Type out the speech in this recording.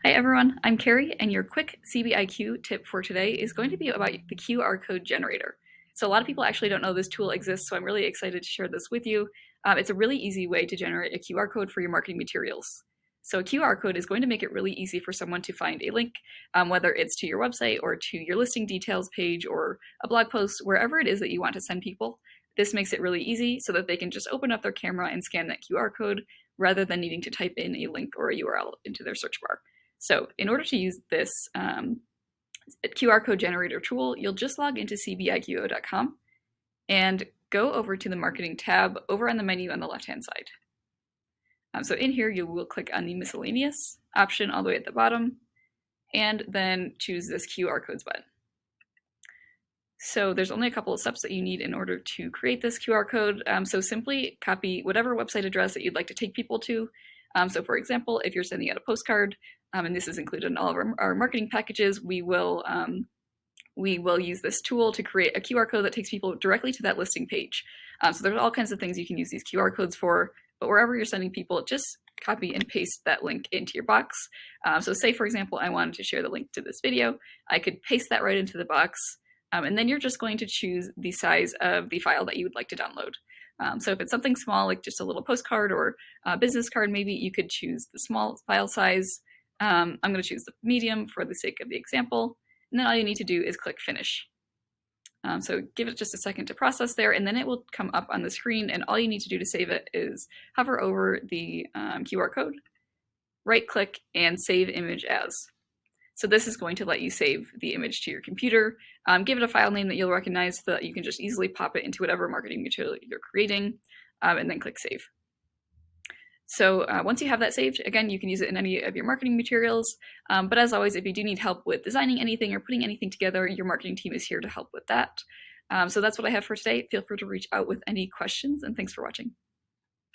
Hi everyone, I'm Carrie, and your quick CBiQ tip for today is going to be about the QR code generator. So a lot of people actually don't know this tool exists, so I'm really excited to share this with you. It's a really easy way to generate a QR code for your marketing materials. So a QR code is going to make it really easy for someone to find a link, whether it's to your website or to your listing details page or a blog post, wherever it is that you want to send people. This makes it really easy so that they can just open up their camera and scan that QR code rather than needing to type in a link or a URL into their search bar. So in order to use this QR code generator tool, you'll just log into CBiQ.com and go over to the marketing tab over on the menu on the left-hand side. So in here, you will click on the miscellaneous option all the way at the bottom, and then choose this QR codes button. So there's only a couple of steps that you need in order to create this QR code. So simply copy whatever website address that you'd like to take people to. So for example, if you're sending out a postcard, and this is included in all of our marketing packages, we will use this tool to create a QR code that takes people directly to that listing page. So there's all kinds of things you can use these QR codes for, but wherever you're sending people, just copy and paste that link into your box. So say, for example, I wanted to share the link to this video. I could paste that right into the box, and then you're just going to choose the size of the file that you would like to download. So if it's something small, like just a little postcard or a business card, maybe you could choose the small file size. I'm going to choose the medium for the sake of the example, and then all you need to do is click Finish. So give it just a second to process there, and then it will come up on the screen, and all you need to do to save it is hover over the QR code, right-click, and Save Image As. So this is going to let you save the image to your computer. Give it a file name that you'll recognize so that you can just easily pop it into whatever marketing material you're creating, and then click Save. So once you have that saved, again, you can use it in any of your marketing materials. But as always, if you do need help with designing anything or putting anything together, your marketing team is here to help with that. So that's what I have for today. Feel free to reach out with any questions, and thanks for watching.